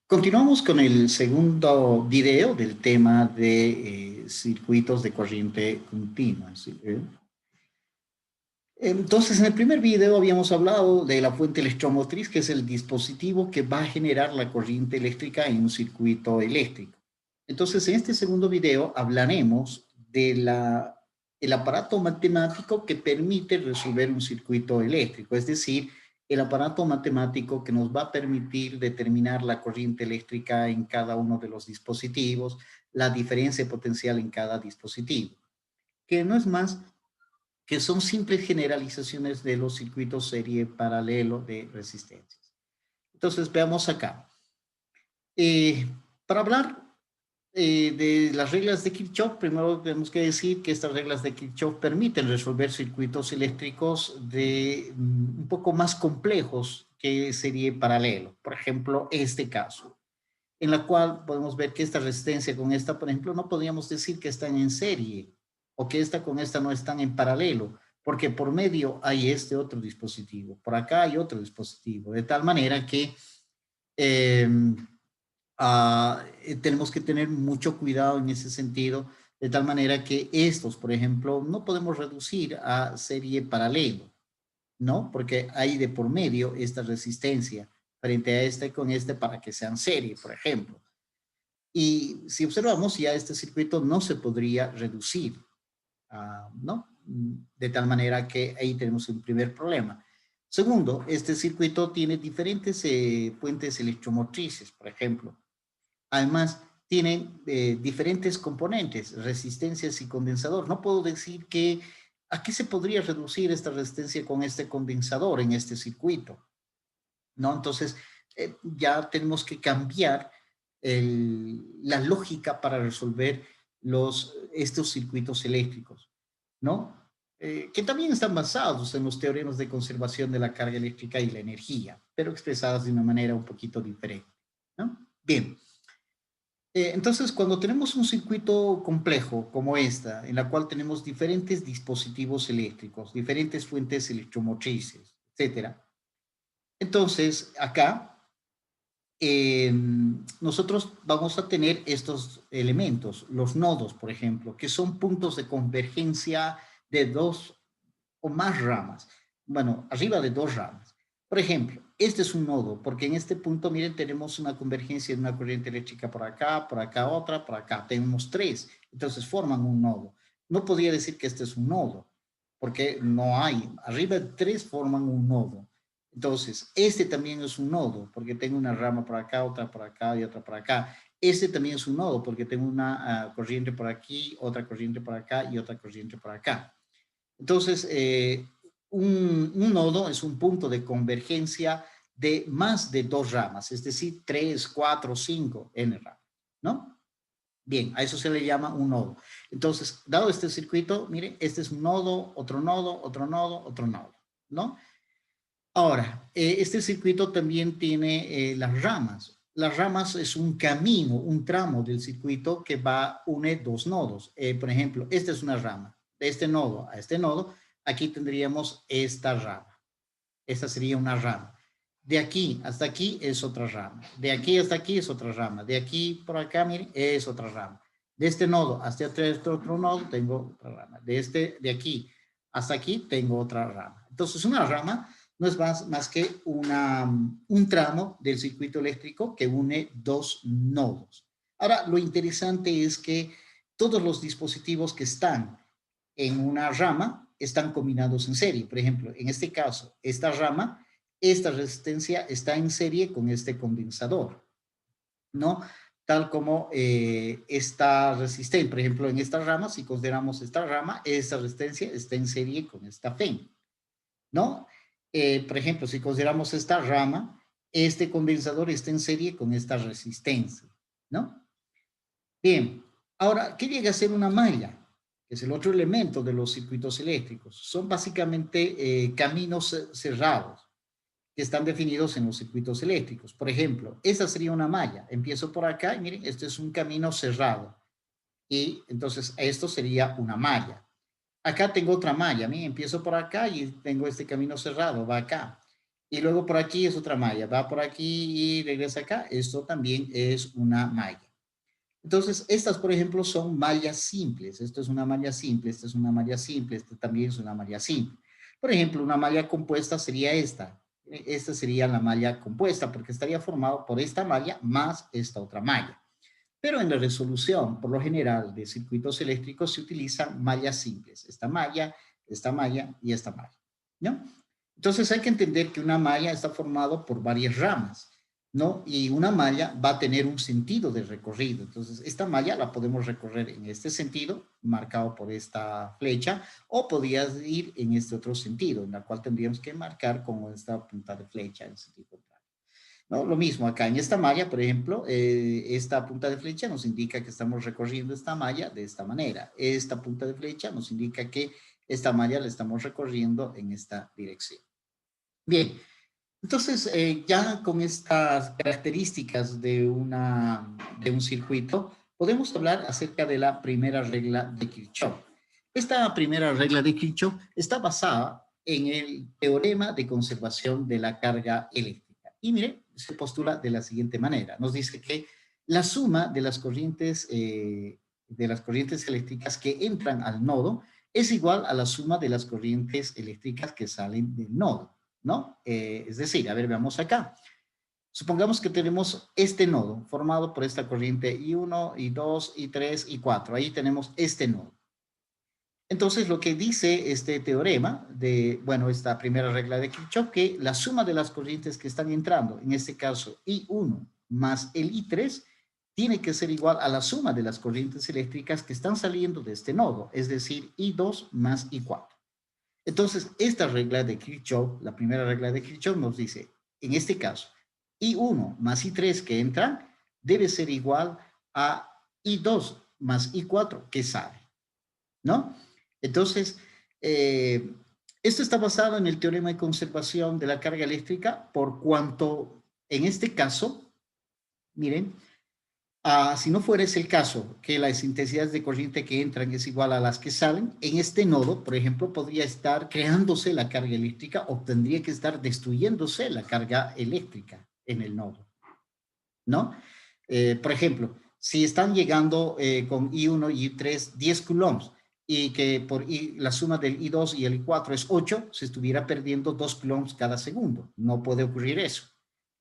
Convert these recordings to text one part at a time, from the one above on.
Continuamos con el segundo video del tema de circuitos de corriente continua. ¿Sí? Entonces, en el primer video habíamos hablado de la fuente electromotriz, que es el dispositivo que va a generar la corriente eléctrica en un circuito eléctrico. Entonces, en este segundo video hablaremos del aparato matemático que permite resolver un circuito eléctrico, es decir, el aparato matemático que nos va a permitir determinar la corriente eléctrica en cada uno de los dispositivos, la diferencia potencial en cada dispositivo, que no es más que son simples generalizaciones de los circuitos serie paralelo de resistencias. Entonces, veamos acá. Para hablar de las reglas de Kirchhoff, primero tenemos que decir que estas reglas de Kirchhoff permiten resolver circuitos eléctricos un poco más complejos que serie paralelo. Por ejemplo, este caso, en la cual podemos ver que esta resistencia con esta, por ejemplo, no podríamos decir que están en serie o que esta con esta no están en paralelo, porque por medio hay este otro dispositivo, por acá hay otro dispositivo, de tal manera que eh, tenemos que tener mucho cuidado en ese sentido, de tal manera que estos, por ejemplo, no podemos reducir a serie paralelo, ¿no? Porque hay de por medio esta resistencia frente a este con este para que sean serie, por ejemplo. Y si observamos, ya este circuito no se podría reducir, ¿no? De tal manera que ahí tenemos un primer problema. Segundo, este circuito tiene diferentes puentes electromotrices, por ejemplo. Además, tienen diferentes componentes, resistencias y condensador. No puedo decir que a qué se podría reducir esta resistencia con este condensador en este circuito, ¿no? Entonces, ya tenemos que cambiar la lógica para resolver estos circuitos eléctricos, ¿no? Que también están basados en los teoremas de conservación de la carga eléctrica y la energía, pero expresadas de una manera un poquito diferente, ¿no? Bien. Entonces, cuando tenemos un circuito complejo como esta, en la cual tenemos diferentes dispositivos eléctricos, diferentes fuentes electromotrices, etcétera, entonces acá nosotros vamos a tener estos elementos, los nodos, por ejemplo, que son puntos de convergencia de dos o más ramas. Bueno, arriba de dos ramas. Por ejemplo, este es un nodo, porque en este punto, miren, tenemos una convergencia de una corriente eléctrica por acá otra, por acá. Tenemos tres, entonces forman un nodo. No podría decir que este es un nodo, porque no hay. Arriba de tres forman un nodo. Entonces, este también es un nodo, porque tengo una rama por acá, otra por acá y otra por acá. Este también es un nodo, porque tengo una corriente por aquí, otra corriente por acá y otra corriente por acá. Entonces, un nodo es un punto de convergencia de más de dos ramas, es decir, 3, 4, 5 n ramas, ¿no? Bien, a eso se le llama un nodo. Entonces, dado este circuito, miren, este es un nodo, otro nodo, otro nodo, otro nodo, ¿no? Ahora, este circuito también tiene las ramas. Las ramas es un camino, un tramo del circuito que une dos nodos. Por ejemplo, esta es una rama. De este nodo a este nodo, aquí tendríamos esta rama. Esta sería una rama. De aquí hasta aquí es otra rama. De aquí hasta aquí es otra rama. De aquí por acá, miren, es otra rama. De este nodo hasta este otro nodo tengo otra rama. De aquí hasta aquí tengo otra rama. Entonces, una rama no es más que un tramo del circuito eléctrico que une dos nodos. Ahora, lo interesante es que todos los dispositivos que están en una rama están combinados en serie. Por ejemplo, en este caso, esta rama, esta resistencia está en serie con este condensador, ¿no? Tal como esta resistencia, por ejemplo, en esta rama, si consideramos esta rama, esta resistencia está en serie con esta FEN, ¿no? Por ejemplo, si consideramos esta rama, este condensador está en serie con esta resistencia, ¿no? Bien, ahora, ¿qué llega a ser una malla? Que es el otro elemento de los circuitos eléctricos. Son básicamente caminos cerrados que están definidos en los circuitos eléctricos. Por ejemplo, esta sería una malla. Empiezo por acá y miren, este es un camino cerrado. Y entonces esto sería una malla. Acá tengo otra malla. Miren, empiezo por acá y tengo este camino cerrado, va acá. Y luego por aquí es otra malla, va por aquí y regresa acá. Esto también es una malla. Entonces, estas, por ejemplo, son mallas simples. Esto es una malla simple, esta es una malla simple, esta también es una malla simple. Por ejemplo, una malla compuesta sería esta. Esta sería la malla compuesta porque estaría formado por esta malla más esta otra malla. Pero en la resolución, por lo general, de circuitos eléctricos se utilizan mallas simples. Esta malla y esta malla, ¿no? Entonces hay que entender que una malla está formada por varias ramas, ¿no? Y una malla va a tener un sentido de recorrido. Entonces, esta malla la podemos recorrer en este sentido, marcado por esta flecha, o podrías ir en este otro sentido, en la cual tendríamos que marcar con esta punta de flecha en sentido contrario. ¿No? Lo mismo acá en esta malla, por ejemplo, esta punta de flecha nos indica que estamos recorriendo esta malla de esta manera. Esta punta de flecha nos indica que esta malla la estamos recorriendo en esta dirección. Bien, entonces ya con estas características de un circuito, podemos hablar acerca de la primera regla de Kirchhoff. Esta primera regla de Kirchhoff está basada en el teorema de conservación de la carga eléctrica. Y mire, se postula de la siguiente manera. Nos dice que la suma de las corrientes eléctricas que entran al nodo es igual a la suma de las corrientes eléctricas que salen del nodo, ¿no? Es decir, a ver, veamos acá. Supongamos que tenemos este nodo formado por esta corriente I1, I2, I3, I4. Ahí tenemos este nodo. Entonces, lo que dice este teorema de, bueno, esta primera regla de Kirchhoff, que la suma de las corrientes que están entrando, en este caso I1 más el I3, tiene que ser igual a la suma de las corrientes eléctricas que están saliendo de este nodo, es decir, I2 más I4. Entonces, esta regla de Kirchhoff, la primera regla de Kirchhoff nos dice, en este caso, I1 más I3 que entran debe ser igual a I2 más I4 que sale, ¿no? Entonces, esto está basado en el teorema de conservación de la carga eléctrica por cuanto, en este caso, miren, si no fuera ese el caso, que las intensidades de corriente que entran es igual a las que salen, en este nodo, por ejemplo, podría estar creándose la carga eléctrica o tendría que estar destruyéndose la carga eléctrica en el nodo, ¿no? Por ejemplo, si están llegando con I1 y I3 10 coulombs y que la suma del I2 y el I4 es 8, se estuviera perdiendo 2 coulombs cada segundo. No puede ocurrir eso.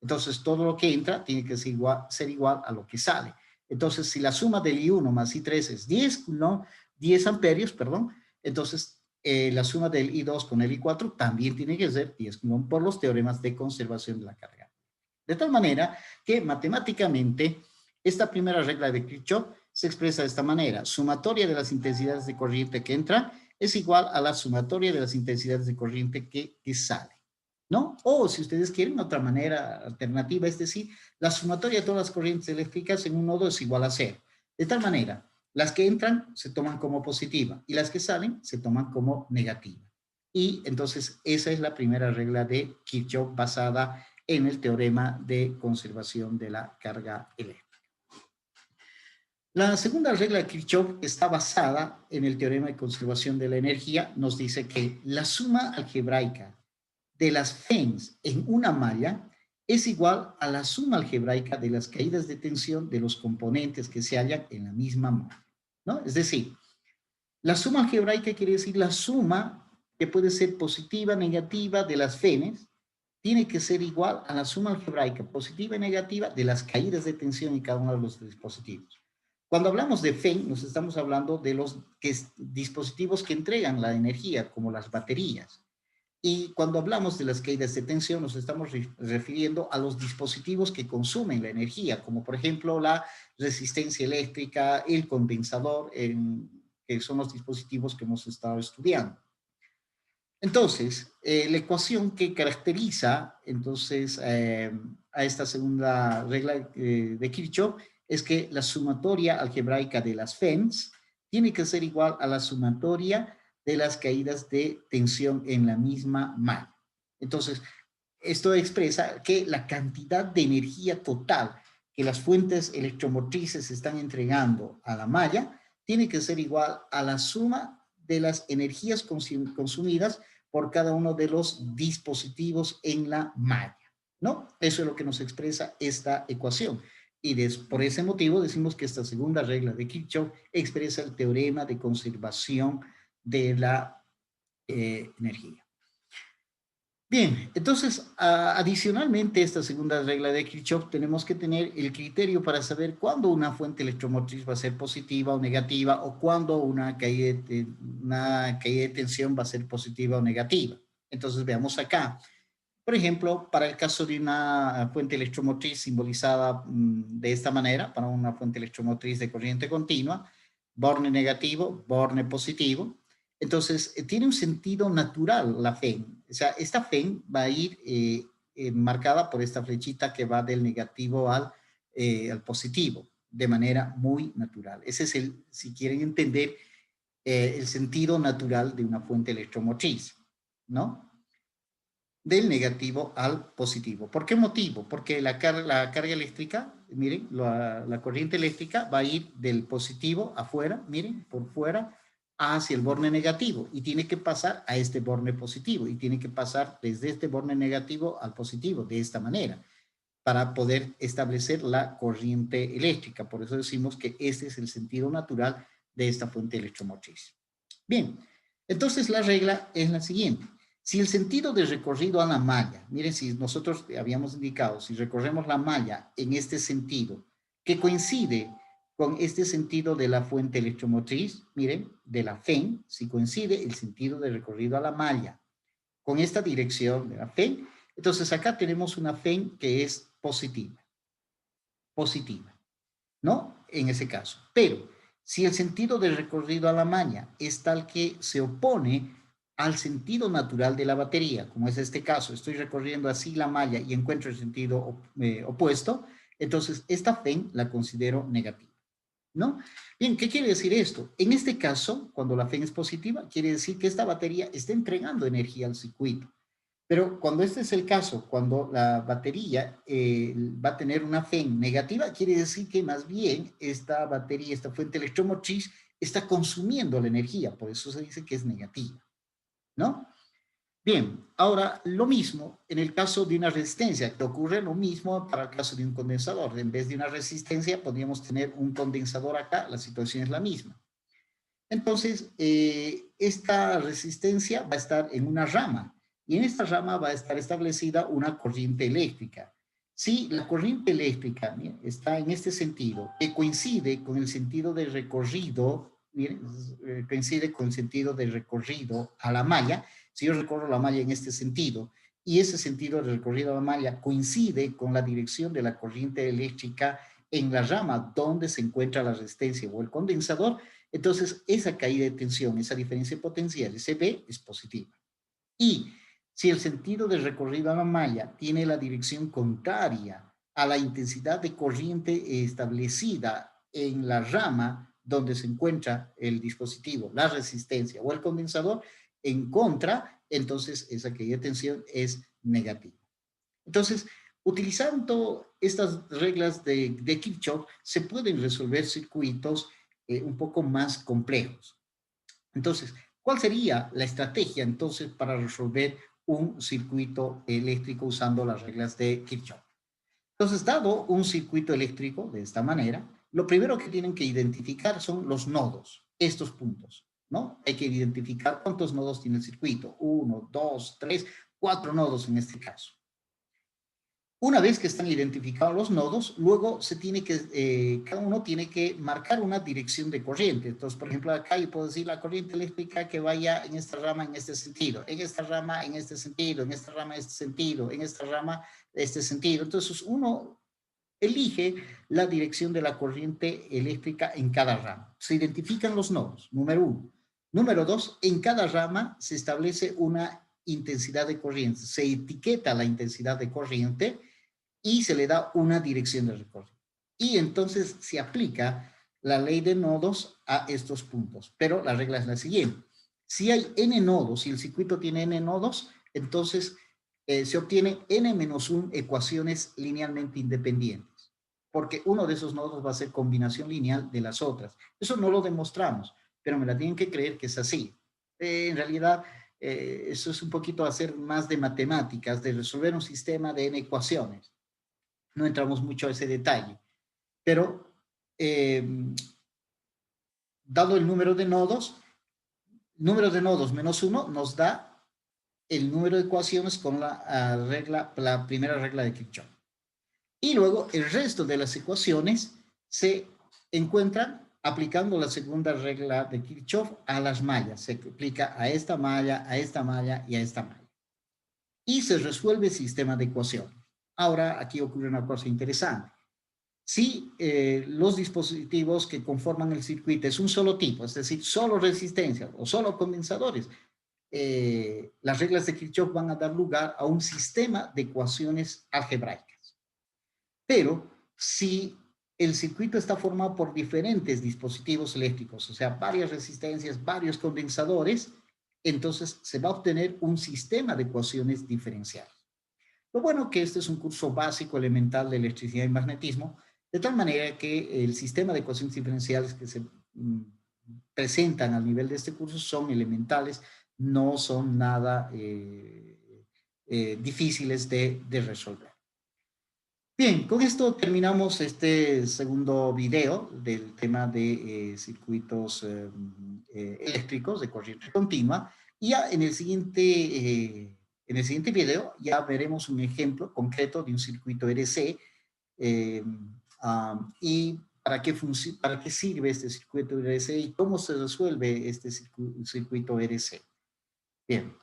Entonces, todo lo que entra tiene que ser igual a lo que sale. Entonces, si la suma del I1 más I3 es 10, coulombs, 10 amperios, perdón, entonces la suma del I2 con el I4 también tiene que ser 10 coulombs por los teoremas de conservación de la carga. De tal manera que matemáticamente esta primera regla de Kirchhoff se expresa de esta manera. Sumatoria de las intensidades de corriente que entran es igual a la sumatoria de las intensidades de corriente que sale, ¿no? O si ustedes quieren otra manera alternativa, es decir, la sumatoria de todas las corrientes eléctricas en un nodo es igual a 0. De tal manera, las que entran se toman como positiva y las que salen se toman como negativa. Y entonces esa es la primera regla de Kirchhoff basada en el teorema de conservación de la carga eléctrica. La segunda regla de Kirchhoff está basada en el teorema de conservación de la energía. Nos dice que la suma algebraica de las FENS en una malla es igual a la suma algebraica de las caídas de tensión de los componentes que se hallan en la misma malla, ¿no? Es decir, la suma algebraica quiere decir la suma que puede ser positiva, negativa de las FENs, tiene que ser igual a la suma algebraica positiva y negativa de las caídas de tensión en cada uno de los dispositivos. Cuando hablamos de FEN, nos estamos hablando de los dispositivos que entregan la energía, como las baterías. Y cuando hablamos de las caídas de tensión, nos estamos refiriendo a los dispositivos que consumen la energía, como por ejemplo la resistencia eléctrica, el condensador, que son los dispositivos que hemos estado estudiando. Entonces, la ecuación que caracteriza entonces a esta segunda regla de Kirchhoff es que la sumatoria algebraica de las FENS tiene que ser igual a la sumatoria de las caídas de tensión en la misma malla. Entonces, esto expresa que la cantidad de energía total que las fuentes electromotrices están entregando a la malla tiene que ser igual a la suma de las energías consumidas por cada uno de los dispositivos en la malla, ¿no? Eso es lo que nos expresa esta ecuación. Y por ese motivo decimos que esta segunda regla de Kirchhoff expresa el teorema de conservación de la energía. Bien, entonces, adicionalmente a esta segunda regla de Kirchhoff, tenemos que tener el criterio para saber cuándo una fuente electromotriz va a ser positiva o negativa, o cuándo una caída de tensión va a ser positiva o negativa. Entonces, veamos acá. Por ejemplo, para el caso de una fuente electromotriz simbolizada de esta manera, para una fuente electromotriz de corriente continua, borne negativo, borne positivo. Entonces, tiene un sentido natural la FEN. O sea, esta FEN va a ir marcada por esta flechita que va del negativo al positivo, de manera muy natural. Ese es el, si quieren entender, el sentido natural de una fuente electromotriz, ¿no? Del negativo al positivo. ¿Por qué motivo? Porque la carga eléctrica, miren, la corriente eléctrica va a ir del positivo afuera, miren, por fuera, hacia el borne negativo y tiene que pasar a este borne positivo y tiene que pasar desde este borne negativo al positivo, de esta manera, para poder establecer la corriente eléctrica. Por eso decimos que este es el sentido natural de esta fuente electromotriz. Bien, entonces la regla es la siguiente. Si el sentido de recorrido a la malla, miren, si nosotros habíamos indicado, si recorremos la malla en este sentido, que coincide con este sentido de la fuente electromotriz, miren, de la FEN, si coincide el sentido de recorrido a la malla con esta dirección de la FEN, entonces acá tenemos una FEN que es positiva, ¿no? En ese caso. Pero si el sentido de recorrido a la malla es tal que se opone al sentido natural de la batería, como es este caso, estoy recorriendo así la malla y encuentro el sentido opuesto, entonces esta FEN la considero negativa, ¿no? Bien, ¿qué quiere decir esto? En este caso, cuando la FEN es positiva, quiere decir que esta batería está entregando energía al circuito. Pero cuando este es el caso, cuando la batería va a tener una FEN negativa, quiere decir que más bien esta batería, esta fuente electromotriz, está consumiendo la energía, por eso se dice que es negativa, ¿no? Bien, ahora lo mismo en el caso de una resistencia, que ocurre lo mismo para el caso de un condensador. En vez de una resistencia, podríamos tener un condensador acá, la situación es la misma. Entonces, esta resistencia va a estar en una rama y en esta rama va a estar establecida una corriente eléctrica. Si la corriente eléctrica, miren, está en este sentido, que coincide con el sentido de recorrido, miren, coincide con el sentido de recorrido a la malla, si yo recorro la malla en este sentido y ese sentido de recorrido a la malla coincide con la dirección de la corriente eléctrica en la rama donde se encuentra la resistencia o el condensador, entonces esa caída de tensión, esa diferencia potencial, ese B, es positiva. Y si el sentido de recorrido a la malla tiene la dirección contraria a la intensidad de corriente establecida en la rama donde se encuentra el dispositivo, la resistencia o el condensador, en contra, entonces esa caída de tensión es negativa. Entonces, utilizando estas reglas de Kirchhoff, se pueden resolver circuitos un poco más complejos. Entonces, ¿cuál sería la estrategia entonces para resolver un circuito eléctrico usando las reglas de Kirchhoff? Entonces, dado un circuito eléctrico de esta manera, lo primero que tienen que identificar son los nodos, estos puntos, ¿no? Hay que identificar cuántos nodos tiene el circuito, 1, 2, 3, 4 nodos en este caso. Una vez que están identificados los nodos, luego se tiene que, cada uno tiene que marcar una dirección de corriente. Entonces, por ejemplo, acá yo puedo decir la corriente eléctrica que vaya en esta rama en este sentido, en esta rama en este sentido, en esta rama en este sentido, en esta rama en este sentido. Entonces, uno elige la dirección de la corriente eléctrica en cada rama. Se identifican los nodos, número uno. Número dos, en cada rama se establece una intensidad de corriente. Se etiqueta la intensidad de corriente y se le da una dirección de recorrido. Y entonces se aplica la ley de nodos a estos puntos. Pero la regla es la siguiente. Si hay n nodos, si el circuito tiene n nodos, entonces se obtiene n-1 ecuaciones linealmente independientes, porque uno de esos nodos va a ser combinación lineal de las otras. Eso no lo demostramos, pero me la tienen que creer que es así. En realidad, eso es un poquito hacer más de matemáticas, de resolver un sistema de n ecuaciones. No entramos mucho a ese detalle, pero dado el número de nodos menos 1 nos da el número de ecuaciones con la primera regla de Kirchhoff. Y luego el resto de las ecuaciones se encuentran aplicando la segunda regla de Kirchhoff a las mallas. Se aplica a esta malla, a esta malla y a esta malla. Y se resuelve el sistema de ecuaciones. Ahora, aquí ocurre una cosa interesante. Si los dispositivos que conforman el circuito es un solo tipo, es decir, solo resistencias o solo condensadores, las reglas de Kirchhoff van a dar lugar a un sistema de ecuaciones algebraicas. Pero si el circuito está formado por diferentes dispositivos eléctricos, o sea, varias resistencias, varios condensadores, entonces se va a obtener un sistema de ecuaciones diferenciales. Lo bueno que este es un curso básico elemental de electricidad y magnetismo, de tal manera que el sistema de ecuaciones diferenciales que se presentan al nivel de este curso son elementales, no son nada difíciles de resolver. Bien, con esto terminamos este segundo video del tema de circuitos eléctricos de corriente continua. Y ya en el siguiente video ya veremos un ejemplo concreto de un circuito RC y para qué sirve este circuito RC y cómo se resuelve este circuito RC. Bien.